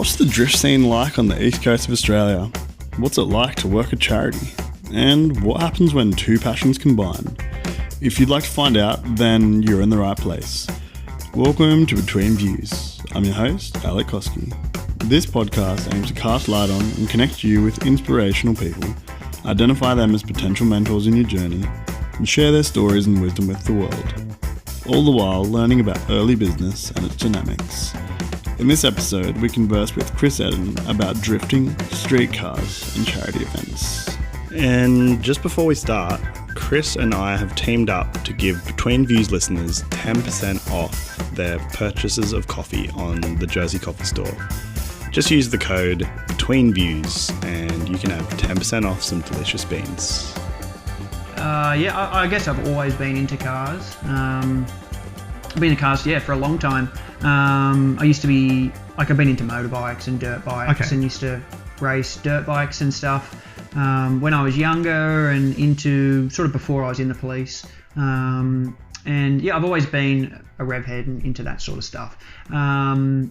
What's the drift scene like on the east coast of Australia? What's it like to work at charity? And what happens when two passions combine? If you'd like to find out, then you're in the right place. Welcome to Between Views. I'm your host, Alec Koski. This podcast aims to cast light on and connect you with inspirational people, identify them as potential mentors in your journey, and share their stories and wisdom with the world. All the while learning about early business and its dynamics. In this episode, we converse with Chris Edden about drifting, streetcars, and charity events. And just before we start, Chris and I have teamed up to give Between Views listeners 10% off their purchases of coffee on the Josie Coffee store. Just use the code BETWEENVIEWS and you can have 10% off some delicious beans. I guess I've always been into cars. I've been into cars, for a long time. I used to be, I've been into motorbikes and dirt bikes and used to race dirt bikes and stuff when I was younger and into sort of before I was in the police. I've always been a rev head and into that sort of stuff. I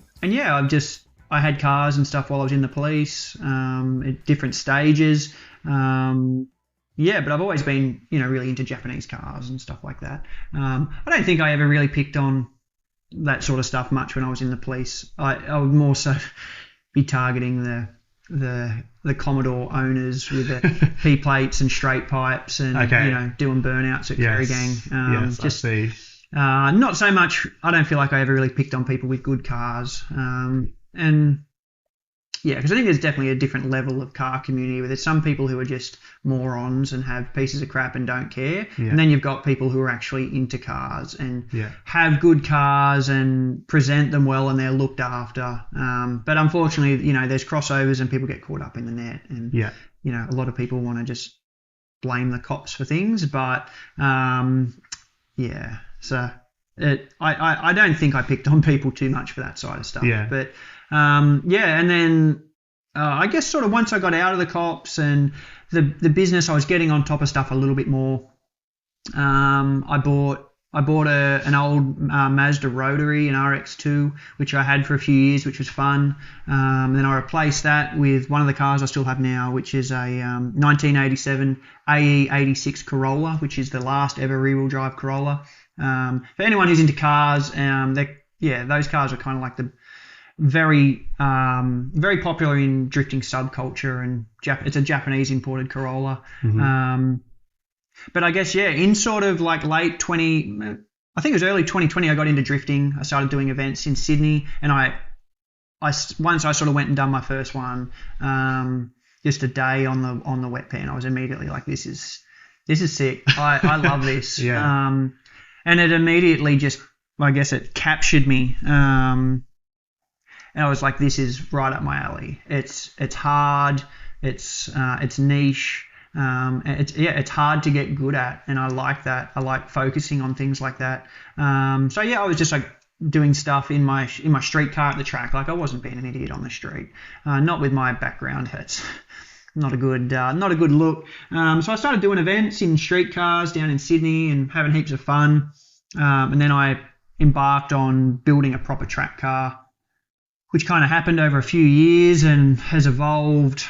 had cars and stuff while I was in the police at different stages. But I've always been, really into Japanese cars and stuff like that. I don't think I ever really picked on that sort of stuff much when I was in the police. I would more so be targeting the Commodore owners with the P plates and straight pipes and doing burnouts at Kerry Gang. I see. Not so much. I don't feel like I ever really picked on people with good cars. Because I think there's definitely a different level of car community where there's some people who are just morons and have pieces of crap and don't care. Yeah. And then you've got people who are actually into cars and have good cars and present them well and they're looked after. But unfortunately, there's crossovers and people get caught up in the net. And, a lot of people want to just blame the cops for things. But, so I don't think I picked on people too much for that side of stuff. Yeah. But, and then I guess sort of once I got out of the cops and the business, I was getting on top of stuff a little bit more. I bought an old Mazda Rotary, an RX-2, which I had for a few years, which was fun. Then I replaced that with one of the cars I still have now, which is a 1987 AE86 Corolla, which is the last ever rear-wheel drive Corolla. For anyone who's into cars, those cars are kind of like the very popular in drifting subculture, and it's a Japanese imported Corolla. Mm-hmm. But I guess in sort of like late 20, I think it was early 2020, I got into drifting. I started doing events in Sydney, and once I sort of went and done my first one, just a day on the wet pen, I was immediately like, this is sick. I love this. And it immediately just, I guess it captured me. And I was like, this is right up my alley. It's hard. It's niche. It's hard to get good at, and I like that. I like focusing on things like that. I was just like doing stuff in my street car at the track. Like I wasn't being an idiot on the street. Not with my background. It's not a good look. So I started doing events in street cars down in Sydney and having heaps of fun. And then I embarked on building a proper track car, which kind of happened over a few years and has evolved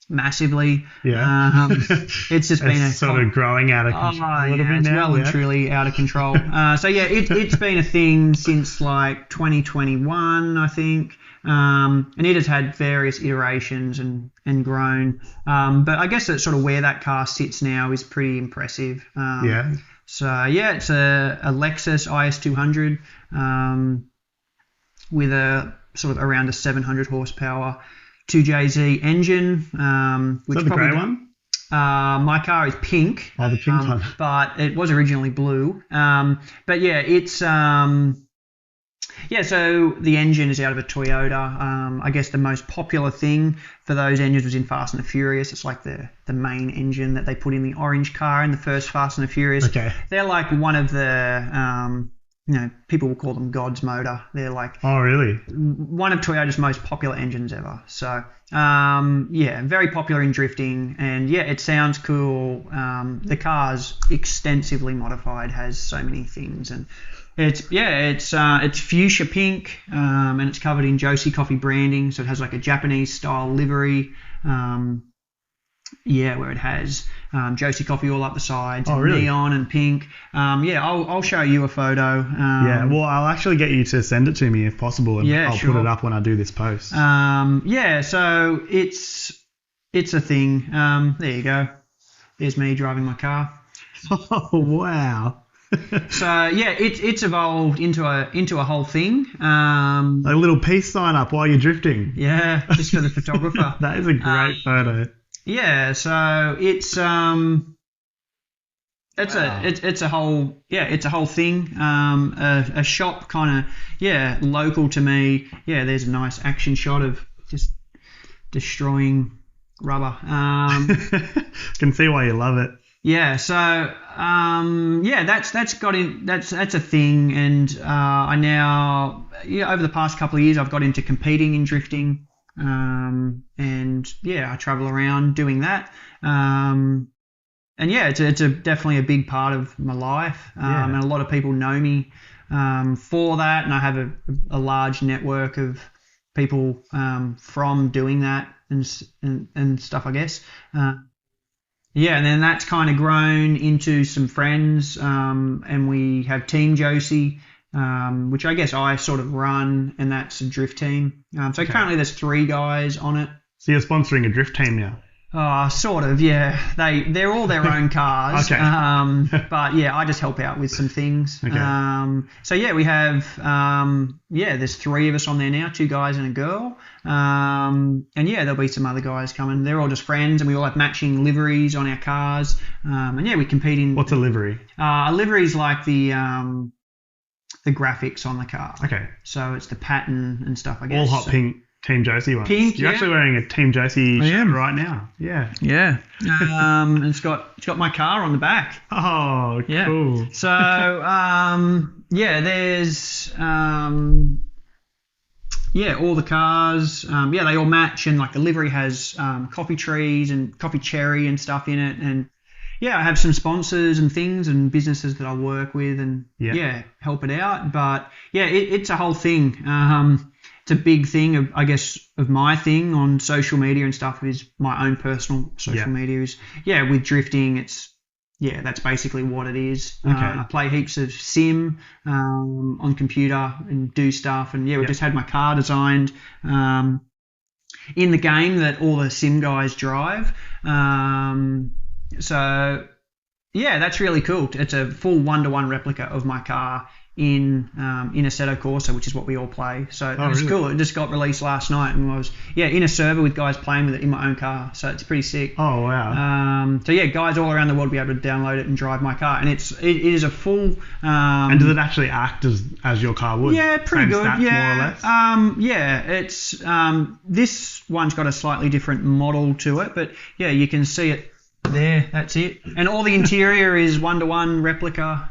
massively. Yeah. It's just been sort of growing out of control. It's well and truly out of control. It's been a thing since like 2021, I think. And it has had various iterations and grown. But I guess that's sort of where that car sits now is pretty impressive. It's a LEXUS IS200. With a sort of around a 700 horsepower 2JZ engine. Which is that the grey one? My car is pink. Oh, the pink one. But it was originally blue. So the engine is out of a Toyota. I guess the most popular thing for those engines was in Fast and the Furious. It's like the main engine that they put in the orange car in the first Fast and the Furious. Okay. They're like one of the people will call them God's motor. They're like oh really one of Toyota's most popular engines ever. So very popular in drifting, and it sounds cool. The car's extensively modified, has so many things, and it's fuchsia pink, and it's covered in Josie Coffee branding, so it has like a Japanese style livery. Where it has Josie Coffee all up the sides, really? Neon and pink. I'll show you a photo. Well, I'll actually get you to send it to me if possible, and I'll put it up when I do this post. So it's a thing. There you go. There's me driving my car. Oh wow. So it's evolved into a whole thing. A little peace sign up while you're drifting. Yeah, just for the photographer. That is a great photo. Yeah, so it's a whole thing. A shop kind of local to me. Yeah, there's a nice action shot of just destroying rubber. Can see why you love it. Yeah, so that's a thing, and I now over the past couple of years I've got into competing in drifting. I travel around doing that. It's definitely a big part of my life. And a lot of people know me for that, and I have a large network of people from doing that and stuff, I guess. And then that's kind of grown into some friends, and we have Team Josie, which I guess I sort of run, and that's a drift team. Currently there's 3 guys on it. So you're sponsoring a drift team now? Sort of, yeah. They're all their own cars. Okay. But I just help out with some things. Okay. We have there's 3 of us on there now, 2 guys and a girl. There'll be some other guys coming. They're all just friends, and we all have matching liveries on our cars. We compete in. What's a livery? A livery is like the graphics on the car. Okay. So it's the pattern and stuff, I guess. All hot pink Team Josie ones. Pink, You're actually wearing a Team Josie shirt right now. Yeah. Yeah. And it's got my car on the back. Oh, yeah. Cool. So, there's all the cars. They all match, and like the livery has coffee trees and coffee cherry and stuff in it, and I have some sponsors and things and businesses that I work with and help it out. But it's a whole thing. It's a big thing of my thing on social media and stuff is my own personal social media is with drifting. It's that's basically what it is. Okay. I play heaps of sim on computer and do stuff, and we just had my car designed in the game that all the sim guys drive. That's really cool. It's a full 1-to-1 replica of my car in Assetto Corsa, which is what we all play. So it's really cool. It just got released last night, and I was in a server with guys playing with it in my own car. So it's pretty sick. Oh wow. Guys all around the world will be able to download it and drive my car, and it is a full. And does it actually act as your car would? Yeah, pretty Same good. Stats, more or less. It's this one's got a slightly different model to it, but you can see it. There, that's it. And all the interior is 1-to-1 replica.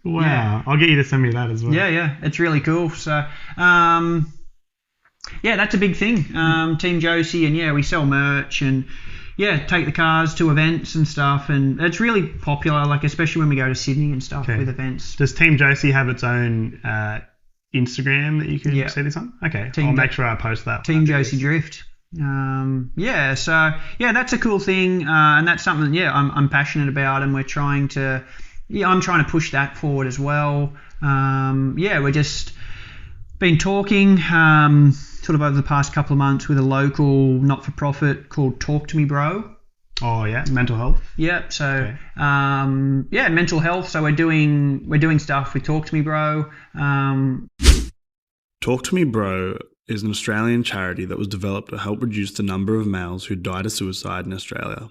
Wow. I'll get you to send me that as well. Yeah. It's really cool. So, that's a big thing. Team Josie, and we sell merch and take the cars to events and stuff. And it's really popular, like especially when we go to Sydney and stuff with events. Does Team Josie have its own Instagram that you can see this on? Okay. I'll make sure I post that. Team Josie Drift. That's a cool thing, and that's something I'm passionate about, and we're trying to I'm trying to push that forward as well. We're just been talking sort of over the past couple of months with a local not-for-profit called Talk to Me Bro. Oh yeah, mental health. Yep. So mental health. So we're doing stuff with Talk to Me Bro. Talk to Me Bro is an Australian charity that was developed to help reduce the number of males who die to suicide in Australia.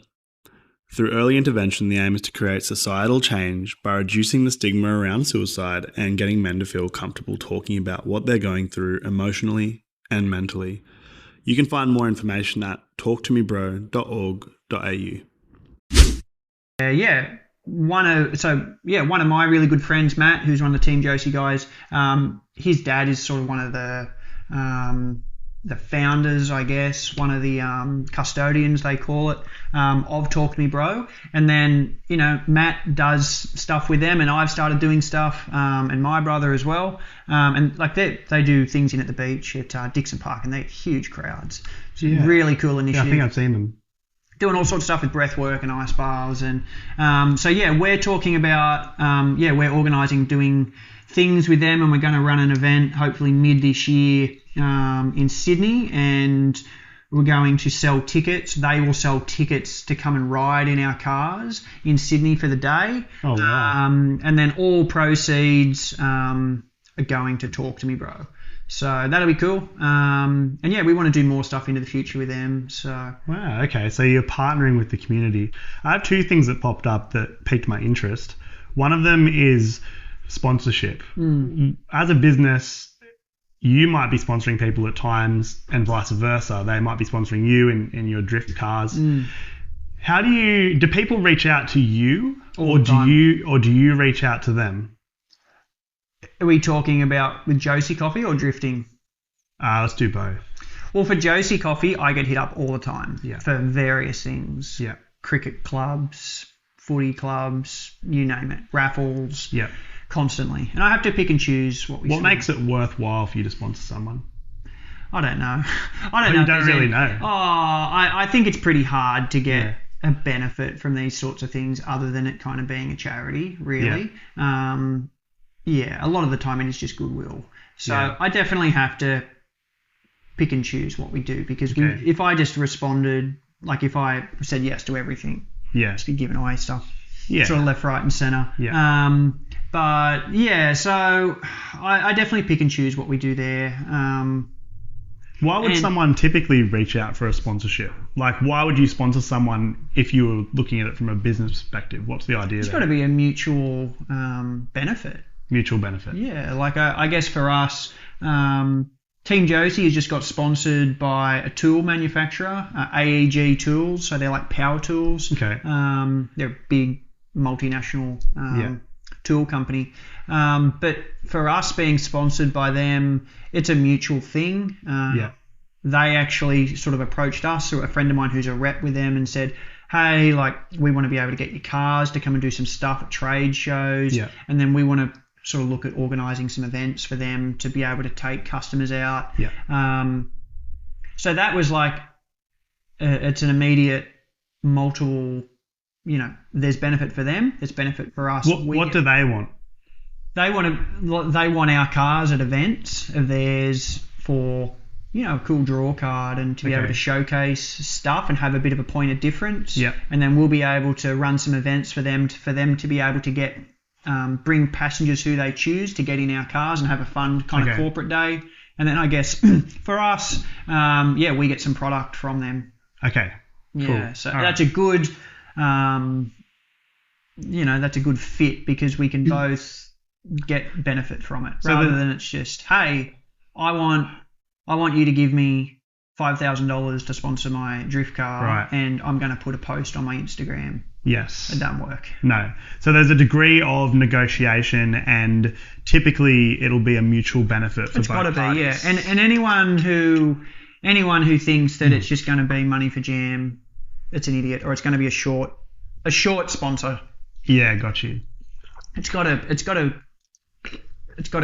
Through early intervention, the aim is to create societal change by reducing the stigma around suicide and getting men to feel comfortable talking about what they're going through emotionally and mentally. You can find more information at talktomebro.org.au. one of my really good friends, Matt, who's one of the Team Josie guys, his dad is sort of one of the founders, I guess, one of the custodians, they call it, of Talk to Me Bro. And then, Matt does stuff with them, and I've started doing stuff, and my brother as well. And like they do things in at the beach at Dixon Park, and they're huge crowds. It's a really cool initiative. Yeah, I think I've seen them. Doing all sorts of stuff with breath work and ice baths. And we're talking about, we're organising, doing things with them, and we're going to run an event hopefully mid this year in Sydney, and we're going to sell tickets. They will sell tickets to come and ride in our cars in Sydney for the day. Oh, wow. And then all proceeds are going to Talk to Me Bro. So that'll be cool. We want to do more stuff into the future with them. So wow, okay. So you're partnering with the community. I have two things that popped up that piqued my interest. One of them is sponsorship. As a business, you might be sponsoring people at times, and vice versa. They might be sponsoring you in your drift cars. How do people reach out to you, or do you reach out to them? Are we talking about with Josie Coffee or drifting? Let's do both. Well, for Josie Coffee, I get hit up all the time for various things. Yeah. Cricket clubs, footy clubs, you name it, raffles. Yeah. Constantly. And I have to pick and choose what we What makes it worthwhile for you to sponsor someone? I don't know. You don't really know. I think it's pretty hard to get a benefit from these sorts of things other than it kind of being a charity, really. A lot of the time it is just goodwill. So I definitely have to pick and choose what we do, because if I just responded, like if I said yes to everything, just be giving away stuff. Sort of left, right and centre. So I definitely pick and choose what we do there. Why would someone typically reach out for a sponsorship? Like, why would you sponsor someone if you were looking at it from a business perspective? What's the idea there? It's got to be a mutual benefit. Mutual benefit. Yeah, like I guess for us, Team Josie has just got sponsored by a tool manufacturer, AEG Tools. So they're like power tools. Okay. They're a big multinational tool company. But for us being sponsored by them, it's a mutual thing. They actually sort of approached us, or a friend of mine who's a rep with them, and said, hey, like, we want to be able to get your cars to come and do some stuff at trade shows. And then we want to sort of look at organising some events for them to be able to take customers out. So that was like, it's an immediate multiple, there's benefit for them, there's benefit for us. What do they want? They want our cars at events of theirs for, a cool draw card, and to be able to showcase stuff and have a bit of a point of difference. And then we'll be able to run some events for them to be able to get bring passengers who they choose to get in our cars and have a fun kind of corporate day. And then I guess for us, we get some product from them. Okay. Cool. So that's a good, that's a good fit, because we can both get benefit from it, rather than it's just, hey, I want you to give me $5,000 to sponsor my drift car, and I'm going to put a post on my Instagram. Yes. It doesn't work. No. So there's a degree of negotiation, and typically it'll be a mutual benefit for both parties. It's got to be, yeah. And anyone who thinks that it's just going to be money for jam, it's an idiot, or it's going to be a short sponsor. Yeah, got you. It's got to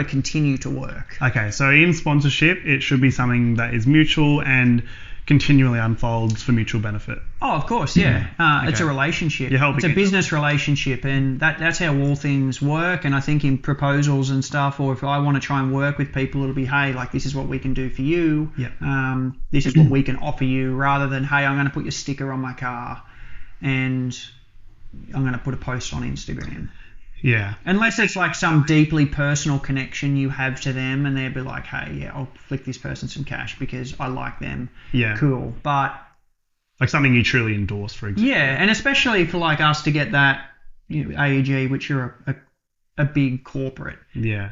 continue to work. Okay, so in sponsorship, it should be something that is mutual and continually unfolds for mutual benefit. Oh, of course, yeah. It's a relationship. It's a business relationship, and that's how all things work. And I think in proposals and stuff, or if I want to try and work with people, it'll be, hey, like, this is what we can do for you. This is what we can offer you, rather than, hey, I'm going to put your sticker on my car and I'm going to put a post on Instagram. Yeah. Unless it's like some deeply personal connection you have to them, and they'll be like, hey, I'll flick this person some cash because I like them. Yeah. Cool. But like something you truly endorse, for example. Yeah, and especially for like us to get that, AEG, which are a big corporate. Yeah.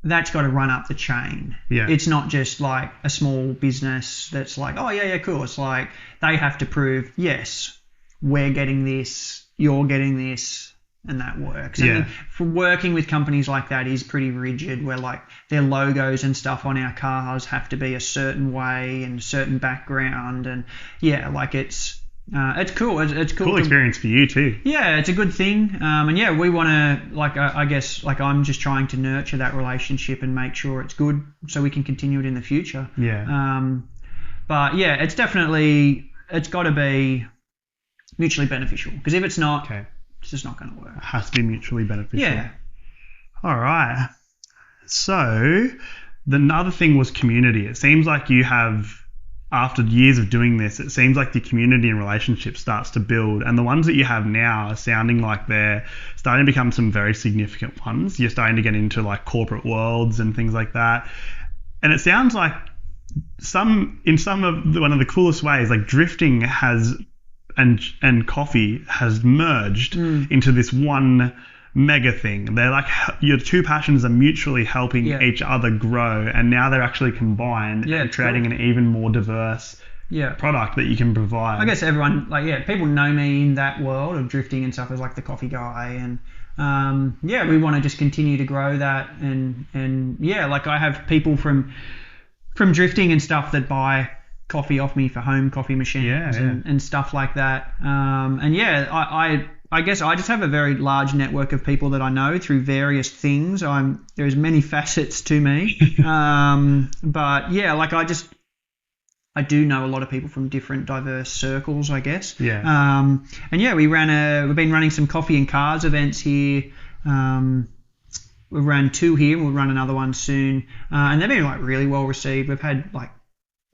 That's got to run up the chain. Yeah. It's not just like a small business that's like, oh, yeah, cool. It's like they have to prove, yes, we're getting this, you're getting this. and that works. And for working with companies like that is pretty rigid, where like their logos and stuff on our cars have to be a certain way and a certain background, and like it's cool. It's cool. Cool experience for you too. Yeah, it's a good thing. And we want to, like, I guess, like, I'm just trying to nurture that relationship and make sure it's good so we can continue it in the future. Yeah. But yeah, it's got to be mutually beneficial, because if it's not, it's just not going to work. It has to be mutually beneficial. Yeah. All right. So the other thing was community. It seems like you have, after years of doing this, it seems like the community and relationship starts to build, and the ones that you have now are sounding like they're starting to become some very significant ones. You're starting to get into like corporate worlds and things like that, and it sounds like one of the coolest ways, like drifting has and coffee has merged into this one mega thing. They're like, your two passions are mutually helping each other grow, and now they're actually combined and creating an even more diverse product that you can provide. I guess everyone, people know me in that world of drifting and stuff as like the coffee guy, and we want to just continue to grow that, and like I have people from drifting and stuff that buy coffee off me for home coffee machines and stuff like that. I guess I just have a very large network of people that I know through various things. There's many facets to me. But yeah, like I do know a lot of people from different diverse circles, I guess. Yeah. We've been running some coffee and cars events here. We've run 2 here. We'll run another one soon. And they've been like really well received. We've had like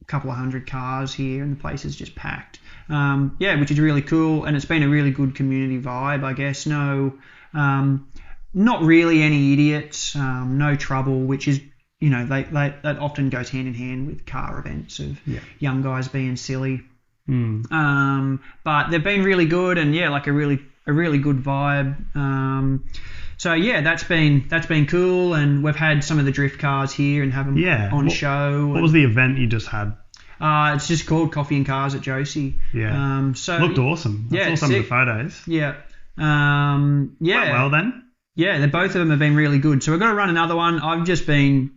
a couple of 100 cars here, and the place is just packed. Which is really cool, and it's been a really good community vibe, I guess. No, not really any idiots, no trouble, which is, that often goes hand in hand with car events of young guys being silly. But they've been really good, and like a really good vibe. That's been cool, and we've had some of the drift cars here and have them on show. What was the event you just had? It's just called Coffee and Cars at Josie. Yeah. Looked awesome. I saw some of the photos. Yeah. Went well then? Yeah, both of them have been really good. So we're going to run another one. We've just been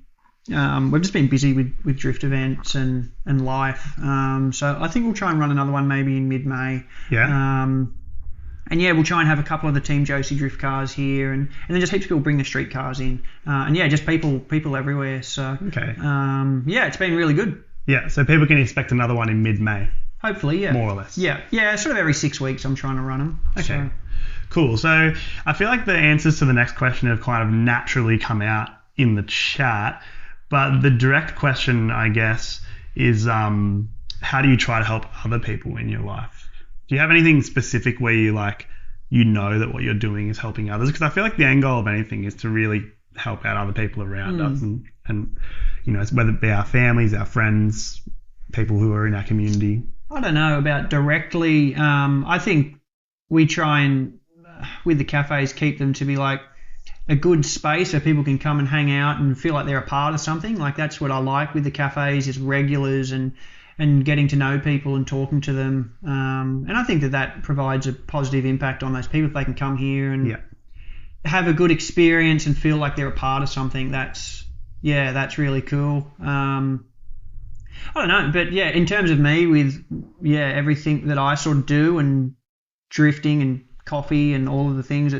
busy with drift events and life. So I think we'll try and run another one maybe in mid-May. Yeah. We'll try and have a couple of the Team Josie drift cars here, and then just heaps of people bring the street cars in. Just people everywhere. So it's been really good. Yeah, so people can expect another one in mid-May. Hopefully, yeah. More or less. Yeah, sort of every 6 weeks I'm trying to run them. Okay, so. Cool. So I feel like the answers to the next question have kind of naturally come out in the chat, but the direct question, I guess, is how do you try to help other people in your life? Do you have anything specific where you know that what you're doing is helping others? Because I feel like the end goal of anything is to really help out other people around us, and whether it be our families, our friends, people who are in our community. I don't know about directly. I think we try and, with the cafes, keep them to be like a good space so people can come and hang out and feel like they're a part of something. Like that's what I like with the cafes, is regulars and getting to know people and talking to them. And I think that provides a positive impact on those people if they can come here and have a good experience and feel like they're a part of something. That's really cool. I don't know, but in terms of me with everything that I sort of do and drifting and coffee and all of the things,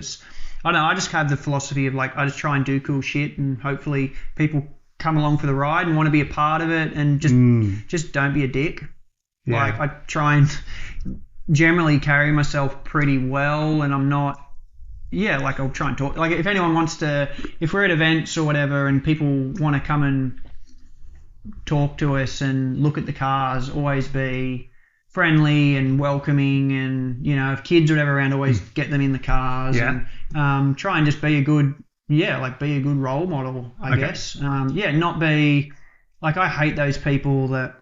I just have the philosophy of I just try and do cool shit, and hopefully people come along for the ride and want to be a part of it, and just don't be a dick. Yeah. I try and generally carry myself pretty well, and I'm not I'll try and talk. If anyone wants to, if we're at events or whatever and people want to come and talk to us and look at the cars, always be friendly and welcoming, and if kids or whatever around, always get them in the cars, and try and just be a good be a good role model, I guess. Not be I hate those people that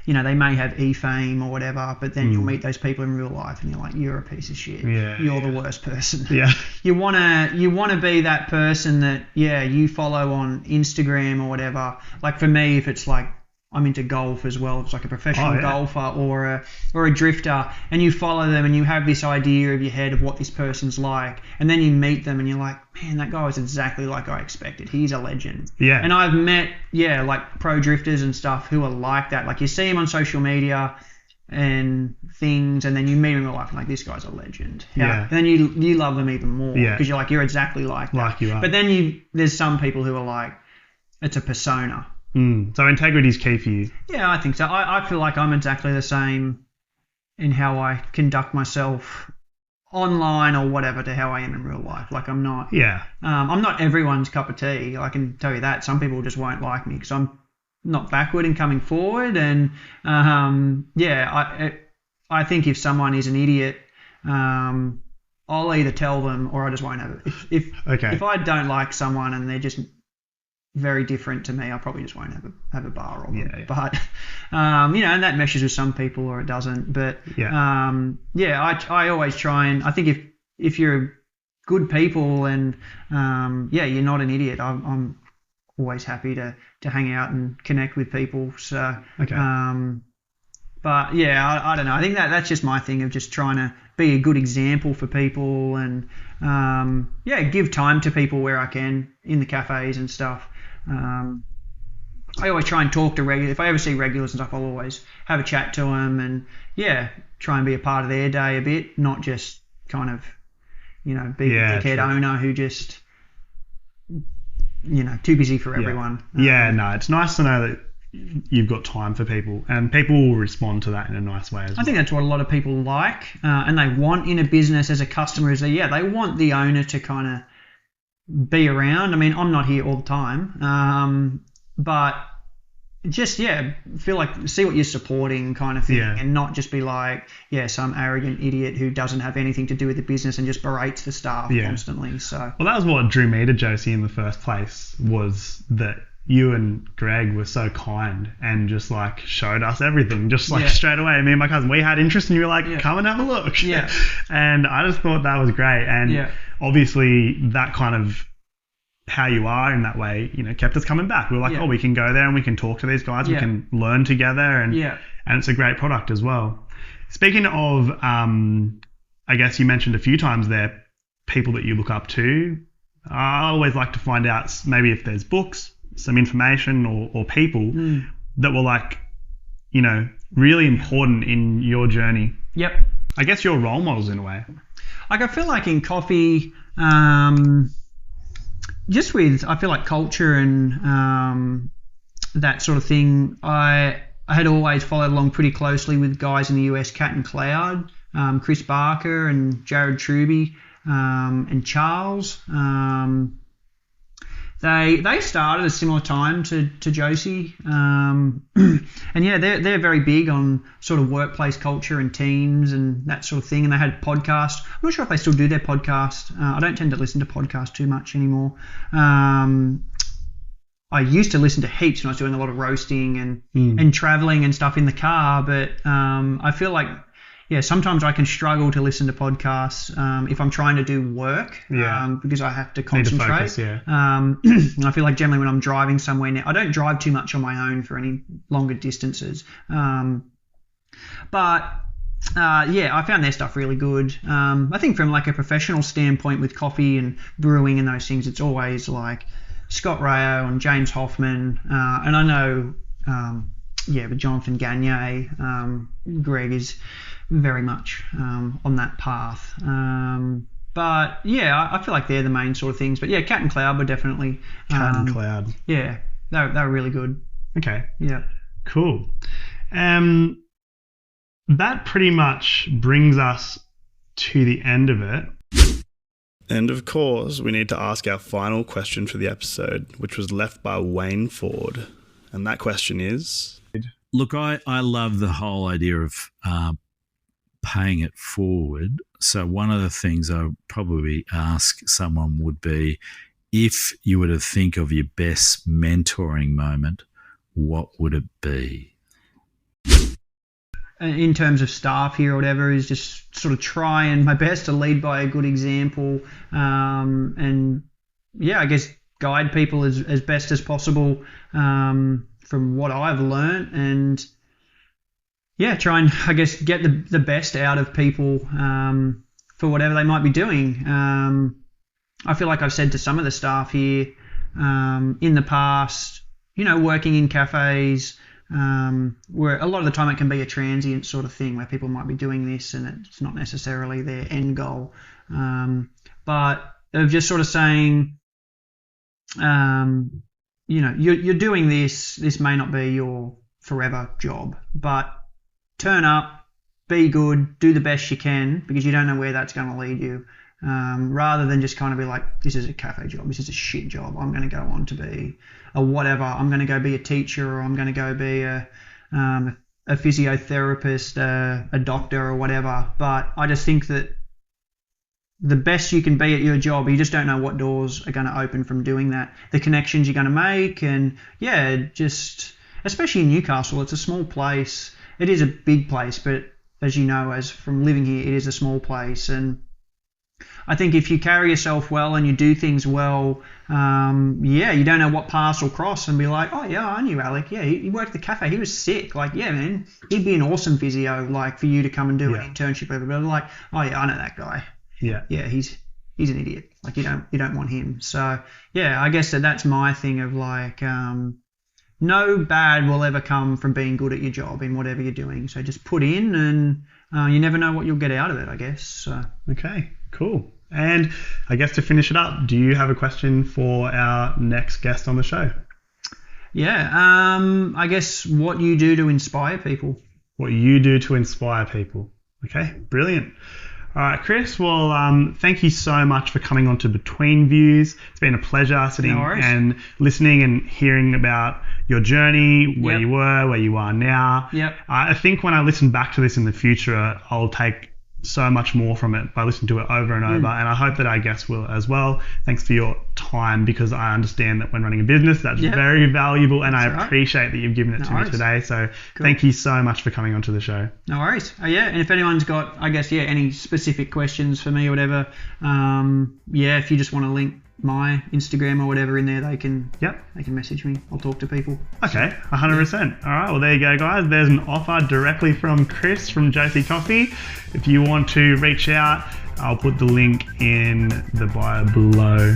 they may have e-fame or whatever, but then you'll meet those people in real life and you're like, you're a piece of shit. You're the worst person. Yeah. You wanna be that person that you follow on Instagram or whatever. Like for me, if it's I'm into golf as well. It's like a professional golfer or a drifter, and you follow them and you have this idea of your head of what this person's like, and then you meet them and you're like, man, that guy was exactly like I expected. He's a legend. Yeah. And I've met, like pro drifters and stuff who are like that. Like you see them on social media and things, and then you meet them in real life and like, this guy's a legend. Yeah. And then you love them even more because you're like, you're exactly like that. Like you are. But then there's some people who are like, it's a persona. So integrity is key for you. Yeah, I think so. I feel like I'm exactly the same in how I conduct myself online or whatever to how I am in real life. Like I'm not. Yeah. I'm not everyone's cup of tea. I can tell you that. Some people just won't like me because I'm not backward in coming forward. And I think if someone is an idiot, I'll either tell them or I just won't have it. If I don't like someone and they're just very different to me, I probably just won't have a bar of them. But and that meshes with some people or it doesn't. But I always try, and I think if you're good people and you're not an idiot, I'm always happy to hang out and connect with people. So but I don't know. I think that's just my thing of just trying to be a good example for people and give time to people where I can in the cafes and stuff. I always try and talk to regulars. If I ever see regulars and stuff, I'll always have a chat to them and try and be a part of their day a bit, not just kind of be a dickhead owner who just too busy for everyone. It's nice to know that you've got time for people and people will respond to that in a nice way as well. I think that's what a lot of people like and they want in a business as a customer is they want the owner to kind of be around. I mean, I'm not here all the time, but just feel like see what you're supporting kind of thing, and not just be like some arrogant idiot who doesn't have anything to do with the business and just berates the staff constantly. So that was what drew me to Josie in the first place, was that you and Greg were so kind and just like showed us everything just like straight away. Me and my cousin, we had interest and you were like, come and have a look. And I just thought that was great. And obviously that kind of how you are in that way, kept us coming back. We were like, we can go there and we can talk to these guys. We can learn together and it's a great product as well. Speaking of, I guess you mentioned a few times there, people that you look up to. I always like to find out maybe if there's books, some information or people that were like, really important in your journey. Yep. I guess your role models in a way. Like I feel like in coffee, just with, I feel like culture and that sort of thing, I had always followed along pretty closely with guys in the US, Cat and Cloud, Chris Barker and Jared Truby and Charles. They started at a similar time to Josie, and they're very big on sort of workplace culture and teams and that sort of thing. And they had podcasts. I'm not sure if they still do their podcast. I don't tend to listen to podcasts too much anymore. I used to listen to heaps when I was doing a lot of roasting and traveling and stuff in the car, but I feel like sometimes I can struggle to listen to podcasts if I'm trying to do work because I have to concentrate. Need to focus, and I feel like generally when I'm driving somewhere now, I don't drive too much on my own for any longer distances. But I found their stuff really good. I think from like a professional standpoint with coffee and brewing and those things, it's always like Scott Rayo and James Hoffman. And I know, with Jonathan Gagne, Greg is very much on that path. But I feel like they're the main sort of things. But Cat and Cloud were definitely Cat and Cloud. Yeah, they were really good. Okay. Yeah. Cool. That pretty much brings us to the end of it. And of course, we need to ask our final question for the episode, which was left by Wayne Ford. And that question is... Look, I love the whole idea of paying it forward. So one of the things I would probably ask someone would be, if you were to think of your best mentoring moment, what would it be? In terms of staff here or whatever, is just sort of trying my best to lead by a good example, and I guess guide people as best as possible from what I've learned, and try and, I guess, get the best out of people for whatever they might be doing. I feel like I've said to some of the staff here in the past, working in cafes, where a lot of the time it can be a transient sort of thing where people might be doing this and it's not necessarily their end goal. But of just sort of saying, you're doing this may not be your forever job, but turn up, be good, do the best you can, because you don't know where that's going to lead you, rather than just kind of be like, this is a cafe job, this is a shit job, I'm going to go on to be a whatever, I'm going to go be a teacher, or I'm going to go be a physiotherapist, a doctor or whatever. But I just think that the best you can be at your job, you just don't know what doors are going to open from doing that, the connections you're going to make, and just especially in Newcastle, it's a small place. It is a big place, but as you know, as from living here, it is a small place. And I think if you carry yourself well and you do things well, you don't know what paths will cross and be like, oh yeah, I knew Alec. Yeah, he worked at the cafe. He was sick. Like, yeah, man, he'd be an awesome physio. Like for you to come and do an internship over. But like, oh yeah, I know that guy. Yeah, he's an idiot. Like you don't want him. So yeah, I guess that's my thing of like. No bad will ever come from being good at your job in whatever you're doing. So just put in, and you never know what you'll get out of it, I guess. So. Okay, cool. And I guess to finish it up, do you have a question for our next guest on the show? Yeah, I guess what you do to inspire people. What you do to inspire people. Okay, brilliant. All right, Chris, well, thank you so much for coming on to Between Views. It's been a pleasure sitting and listening and hearing about your journey, where you were, where you are now. Yep. I think when I listen back to this in the future, I'll take so much more from it by listening to it over and over, and I hope that our guests will as well. Thanks for your time, because I understand that when running a business, that's very valuable, and I appreciate that you've given it to me today. So thank you so much for coming onto the show. No worries. And if anyone's got, I guess, any specific questions for me or whatever, if you just want to link my Instagram or whatever in there, they can message me. I'll talk to people. Okay, 100%. All right, well, there you go, guys. There's an offer directly from Chris from Josie Coffee. If you want to reach out, I'll put the link in the bio below.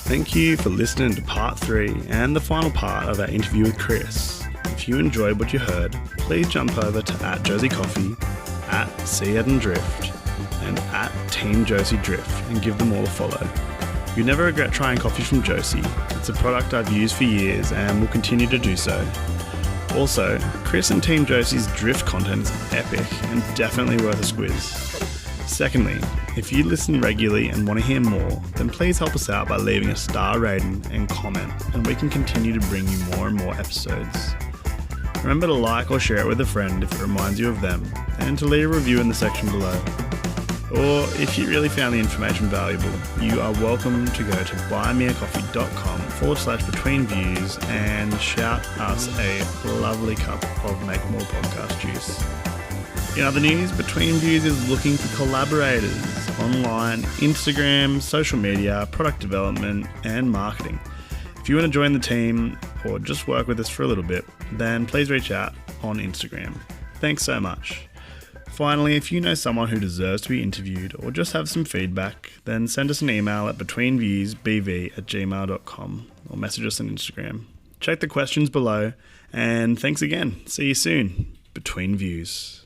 Thank you for listening to part 3 and the final part of our interview with Chris. If you enjoyed what you heard, please jump over to @JosieCoffee, @SeeEddenDrift, and @Team Josie Drift, and give them all a follow. You'll never regret trying coffee from Josie. It's a product I've used for years and will continue to do so. Also, Chris and Team Josie's drift content is epic and definitely worth a squiz. Secondly, if you listen regularly and want to hear more, then please help us out by leaving a star rating and comment, and we can continue to bring you more and more episodes. Remember to like or share it with a friend if it reminds you of them, and to leave a review in the section below. Or if you really found the information valuable, you are welcome to go to buymeacoffee.com/betweenviews and shout us a lovely cup of Make More podcast juice. In other news, Between Views is looking for collaborators online, Instagram, social media, product development, and marketing. If you want to join the team or just work with us for a little bit, then please reach out on Instagram. Thanks so much. Finally, if you know someone who deserves to be interviewed or just have some feedback, then send us an email at betweenviewsbv@gmail.com or message us on Instagram. Check the questions below, and thanks again. See you soon. Between Views.